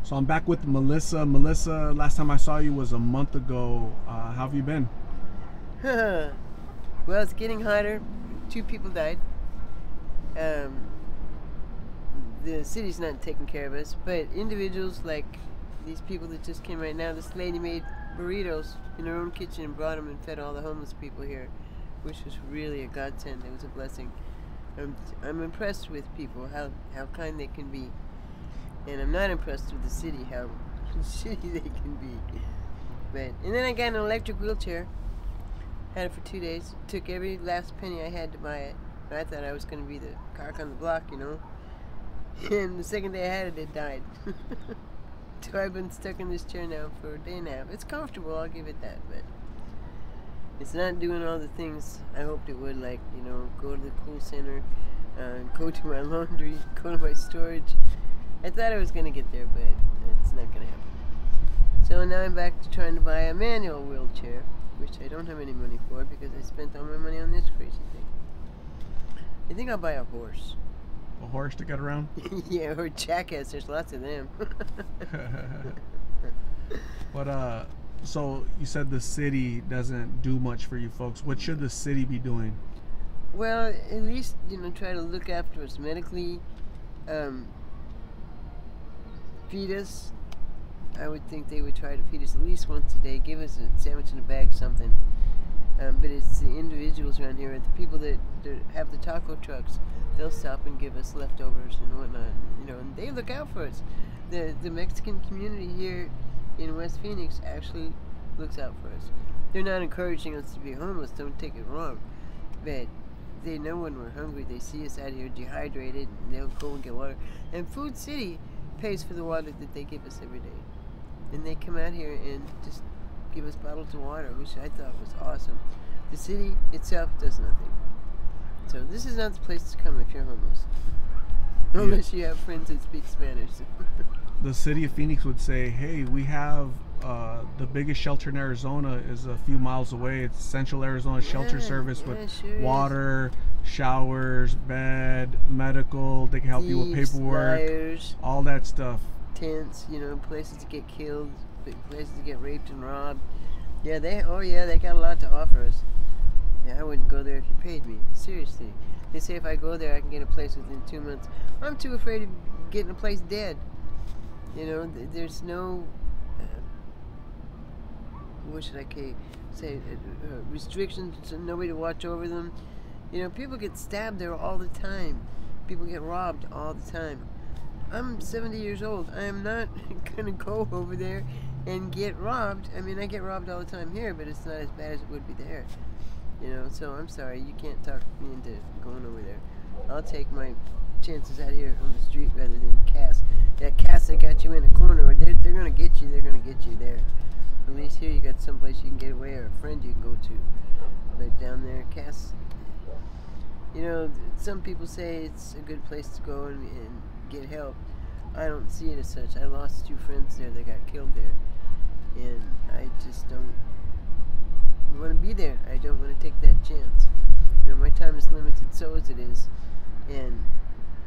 So I'm back with Melissa. Melissa, last time I saw you was a month ago. How have you been? Well, it's getting hotter. 2 people died. Um, the city's not taking care of us, but individuals like these people that just came right now, this lady made burritos in her own kitchen and brought them and fed all the homeless people here, which was really a godsend. It was a blessing. I'm impressed with people, how kind they can be. And I'm not impressed with the city, how shitty they can be. And then I got an electric wheelchair. Had it for 2 days. Took every last penny I had to buy it. I thought I was going to be the cock on the block, you know. And the second day I had it, it died. So I've been stuck in this chair now for a day and a half. It's comfortable, I'll give it that, but it's not doing all the things I hoped it would, like, you know, go to the cool center, go to my laundry, go to my storage. I thought I was going to get there, but it's not going to happen. So now I'm back to trying to buy a manual wheelchair, which I don't have any money for because I spent all my money on this crazy thing. I think I'll buy a horse. A horse to get around? Yeah, or a jackass. There's lots of them. But so you said the city doesn't do much for you folks. What should the city be doing? Well, at least, you know, try to look after us medically. Feed us. I would think they would try to feed us at least once a day. Give us a sandwich in a bag, something. But it's the individuals around here, the people that have the taco trucks. They'll stop and give us leftovers and whatnot, you know, and they look out for us. The Mexican community here in West Phoenix actually looks out for us. They're not encouraging us to be homeless, don't take it wrong, but they know when we're hungry. They see us out here dehydrated, and they'll go and get water. And Food City pays for the water that they give us every day. And they come out here and just give us bottles of water, which I thought was awesome. The city itself does nothing. So this is not the place to come if you're homeless. Unless you have friends that speak Spanish. The city of Phoenix would say, hey, we have the biggest shelter in Arizona is a few miles away. It's Central Arizona Shelter Service with sure water, showers, bed, medical. They can help you with paperwork, liars, all that stuff. tents, you know, places to get killed, places to get raped and robbed. Yeah, they got a lot to offer us. Yeah, I wouldn't go there if you paid me. Seriously. They say if I go there, I can get a place within 2 months. I'm too afraid of getting a place dead. You know, there's no, what should I say, restrictions, so nobody to watch over them. You know, people get stabbed there all the time. People get robbed all the time. I'm 70 years old. I am not going to go over there and get robbed. I mean, I get robbed all the time here, but it's not as bad as it would be there. You know, so I'm sorry. You can't talk me into going over there. I'll take my chances out here on the street rather than Cass. That Cass that got you in a corner, they're going to get you. They're going to get you there. At least here you got someplace you can get away or a friend you can go to. But down there, Cass, you know, some people say it's a good place to go and get help. I don't see it as such. I lost 2 friends there that got killed there, and I just don't want to be there. I don't want to take that chance. You know, my time is limited, so as it is, and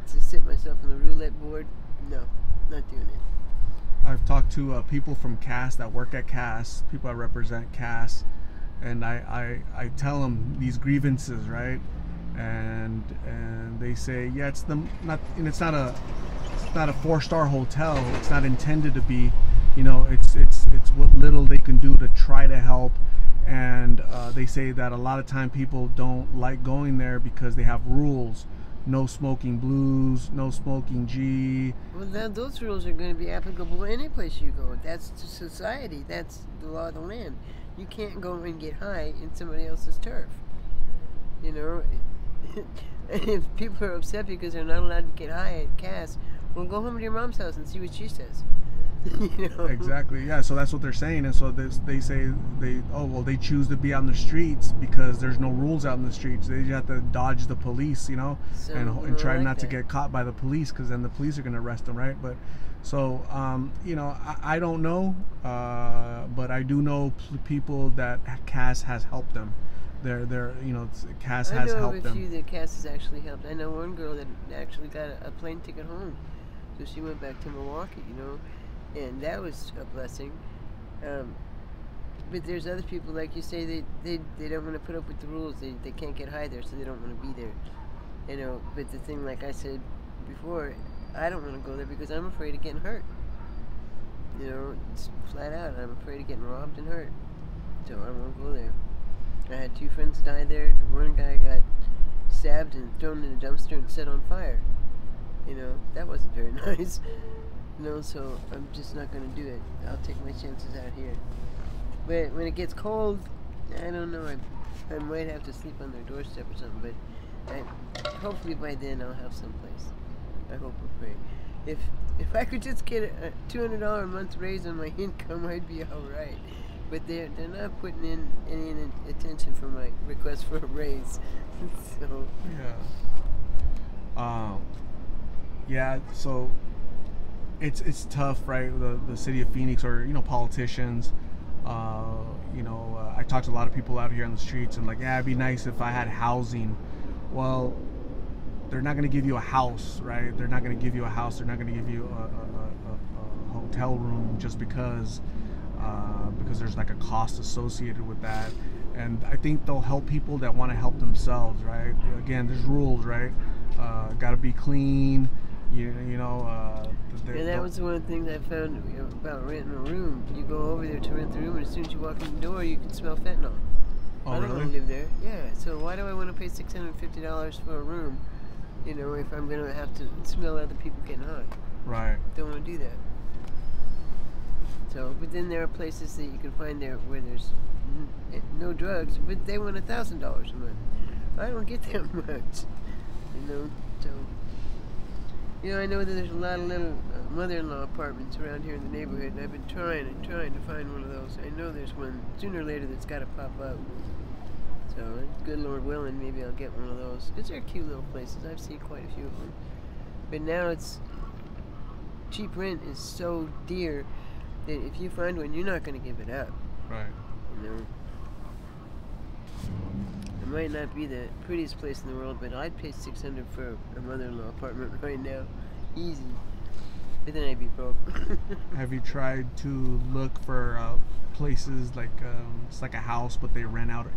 to sit myself on the roulette board, no, not doing it. I've talked to people from Cass that work at Cass, people that represent Cass, and I tell them these grievances, right? And they say, yeah, it's not a 4-star hotel. It's not intended to be, you know, it's what little they can do to try to help. And they say that a lot of time people don't like going there because they have rules. No smoking blues, no smoking G. Well, those rules are going to be applicable any place you go. That's to society. That's the law of the land. You can't go and get high in somebody else's turf. You know, if people are upset because they're not allowed to get high at Cass, well, go home to your mom's house and see what she says. You know? Exactly. Yeah. So that's what they're saying, and so they say they choose to be on the streets because there's no rules out in the streets. They just have to dodge the police, you know, So and try like not to that. get caught by the police because then the police are going to arrest them, right? But so you know, I don't know, but I do know people that Cass has helped them. They're you know, Cass has helped I know them. a few that Cass has actually helped. I know one girl that actually got a plane ticket home, so she went back to Milwaukee, you know. and that was a blessing. But there's other people, like you say, they don't want to put up with the rules. They can't get high there, so they don't want to be there. You know, but the thing, like I said before, I don't want to go there because I'm afraid of getting hurt. You know, it's flat out. I'm afraid of getting robbed and hurt. So I won't go there. I had 2 friends die there. One guy got stabbed and thrown in a dumpster and set on fire. You know, that wasn't very nice. You know, so I'm just not going to do it. I'll take my chances out here. But when it gets cold, I don't know. I might have to sleep on their doorstep or something. But hopefully by then I'll have someplace. I hope and pray. If I could just get a $200 a month raise on my income, I'd be all right. But they're not putting in any attention for my request for a raise. So yeah. So it's tough, right? The city of Phoenix, or politicians. I talked to a lot of people out here on the streets, and like, yeah, it'd be nice if I had housing. Well, they're not going to give you a house, right? They're not going to give you a house. They're not going to give you a hotel room just because there's like a cost associated with that. And I think they'll help people that want to help themselves, right? Again, there's rules, right? Got to be clean. And that was one of the things I found about renting a room. You go over there to rent the room, and as soon as you walk in the door, you can smell fentanyl. Oh, I don't really? want to live there. Yeah, so why do I want to pay $650 for a room, if I'm going to have to smell other people getting high? Right. Don't want to do that. So, but then there are places that you can find there where there's no drugs, but they want $1,000 a month. I don't get that much, so... I know that there's a lot of little mother-in-law apartments around here in the neighborhood, and I've been trying to find one of those. I know there's one sooner or later that's got to pop up. So, good Lord willing, maybe I'll get one of those. Because they're cute little places. I've seen quite a few of them. But now cheap rent is so dear that if you find one, you're not going to give it up. Right. It might not be the prettiest place in the world, but I'd pay $600 for a mother-in-law apartment right now, easy. But then I'd be broke. Have you tried to look for places like it's like a house, but they rent out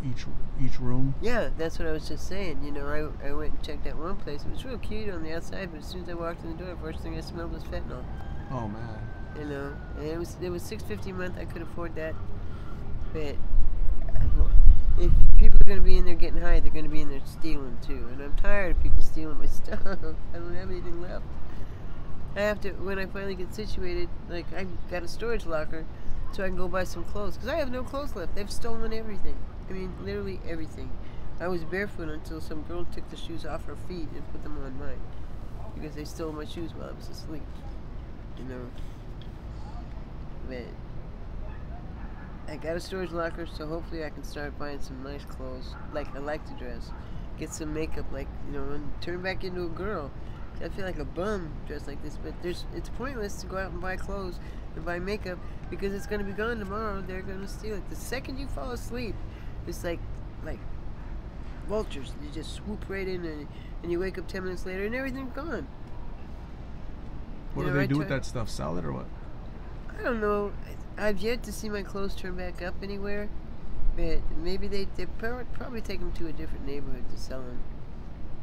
each room? Yeah, that's what I was just saying. I went and checked out one place. It was real cute on the outside, but as soon as I walked in the door, the first thing I smelled was fentanyl. Oh man. And it was $650 a month. I could afford that, but if people are going to be in there getting high, they're going to be in there stealing too. And I'm tired of people stealing my stuff. I don't have anything left. I have to, when I finally get situated, like I got a storage locker so I can go buy some clothes. Because I have no clothes left. They've stolen everything. I mean, literally everything. I was barefoot until some girl took the shoes off her feet and put them on mine. Because they stole my shoes while I was asleep. But I got a storage locker, so hopefully I can start buying some nice clothes, like I like to dress. Get some makeup, and turn back into a girl. I feel like a bum dressed like this, but it's pointless to go out and buy clothes and buy makeup because it's going to be gone tomorrow. They're going to steal it. The second you fall asleep, it's like vultures. You just swoop right in, and you wake up 10 minutes later, and everything's gone. What do they do with that stuff? Sell it or what? I don't know. I've yet to see my clothes turn back up anywhere, but maybe they probably take them to a different neighborhood to sell them.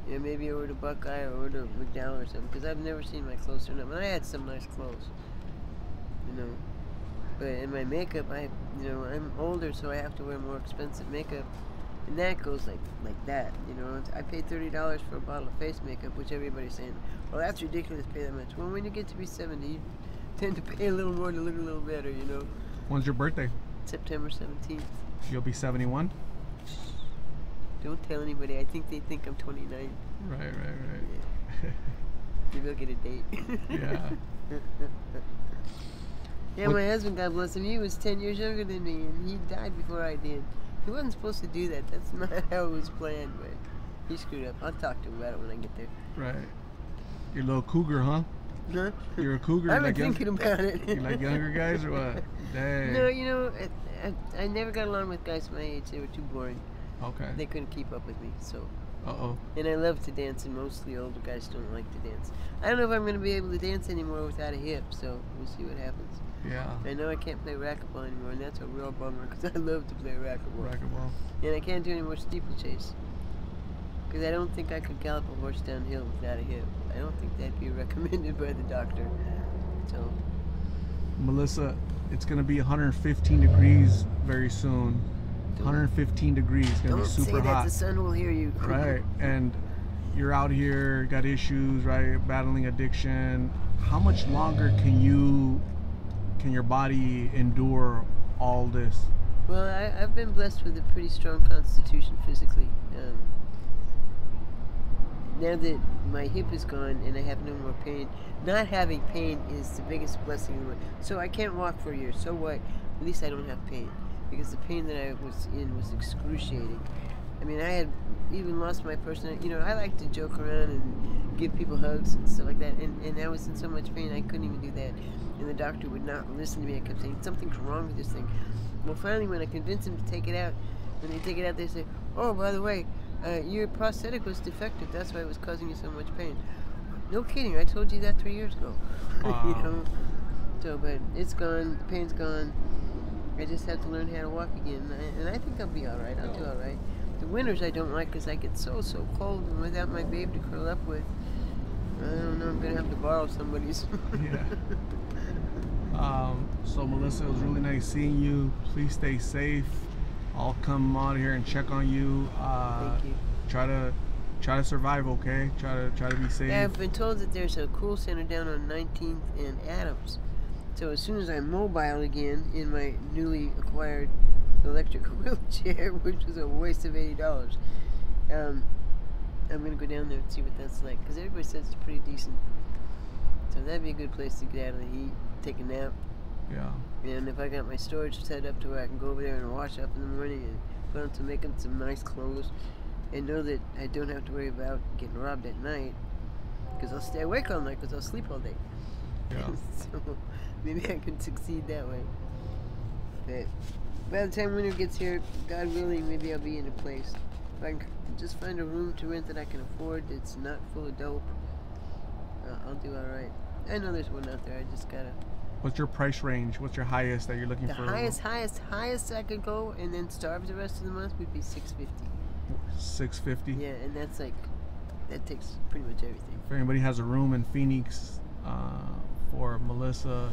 Maybe over to Buckeye or over to McDowell or something, because I've never seen my clothes turn up. And I had some nice clothes, But in my makeup, I'm older, so I have to wear more expensive makeup, and that goes like that. I paid $30 for a bottle of face makeup, which everybody's saying, well, that's ridiculous to pay that much. Well, when you get to be 70, you tend to pay a little more to look a little better, When's your birthday? September 17th. You'll be 71? Don't tell anybody. I think they think I'm 29. Right. Yeah. Maybe I'll get a date. Yeah. Yeah, my husband, God bless him, he was 10 years younger than me, and he died before I did. He wasn't supposed to do that. That's not how it was planned, but he screwed up. I'll talk to him about it when I get there. Right. You're a little cougar, huh? Huh? You're a cougar. I've been thinking about it. You like younger guys or what? Dang. No, I never got along with guys my age. They were too boring. Okay. They couldn't keep up with me, so Uh-oh. And I love to dance, and mostly older guys don't like to dance. I don't know if I'm going to be able to dance anymore without a hip, so we'll see what happens. Yeah. I know I can't play racquetball anymore, and that's a real bummer because I love to play racquetball. Racquetball. And I can't do any more steeplechase because I don't think I could gallop a horse downhill without a hip. I don't think that'd be recommended by the doctor. So, Melissa, it's going to be 115 degrees very soon. 115 degrees. It's going to be super don't say that, hot. the sun will hear you. Right. And you're out here, got issues, right? Battling addiction. How much longer can your body endure all this? Well, I've been blessed with a pretty strong constitution physically. Now that my hip is gone and I have no more pain, not having pain is the biggest blessing in the world. So I can't walk for a year. So what? At least I don't have pain. Because the pain that I was in was excruciating. I mean, I had even lost my personality. You know, I like to joke around and give people hugs and stuff like that. And I was in so much pain, I couldn't even do that. And the doctor would not listen to me. I kept saying, something's wrong with this thing. Well, finally, when I convinced him to take it out, when they take it out, they say, oh, by the way, your prosthetic was defective. That's why it was causing you so much pain. No kidding. I told you that 3 years ago. Wow. You know? So, but it's gone. The pain's gone. I just have to learn how to walk again. And I think I'll be all right. I'll do all right. The winters I don't like because I get so cold, and without my babe to curl up with, I don't know. I'm going to have to borrow somebody's. Yeah. So Melissa, it was really nice seeing you. Please stay safe. I'll come out here and check on you. Thank you. Try to survive, okay? Try to be safe. Yeah, I've been told that there's a cool center down on 19th and Adams. So as soon as I'm mobile again in my newly acquired electric wheelchair, which was a waste of $80, I'm gonna go down there and see what that's like. Because everybody says it's pretty decent. So that'd be a good place to get out of the heat, take a nap. Yeah. And if I got my storage set up to where I can go over there and wash up in the morning and put on some nice clothes, and know that I don't have to worry about getting robbed at night, because I'll stay awake all night because I'll sleep all day. Yeah. So maybe I can succeed that way. But by the time winter gets here, God willing, maybe I'll be in a place. If I can just find a room to rent that I can afford that's not full of dope, I'll do all right. I know there's one out there. I just gotta. What's your price range? What's your highest that you're looking for? The highest I could go and then starve the rest of the month would be $650. $650. Yeah, and that's like, that takes pretty much everything. If anybody has a room in Phoenix for Melissa,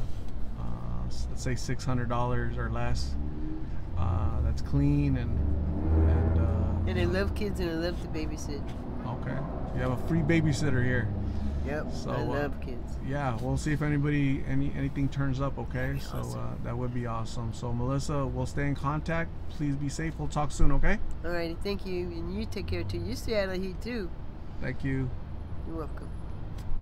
let's say $600 or less, that's clean and I love kids and I love to babysit. Okay, you have a free babysitter here. Yep, so, I love kids. Yeah, we'll see if anything turns up, okay? So awesome. that would be awesome. So Melissa, we'll stay in contact. Please be safe. We'll talk soon, okay? Alrighty, thank you. And you take care too. You stay out of the heat too. Thank you. You're welcome.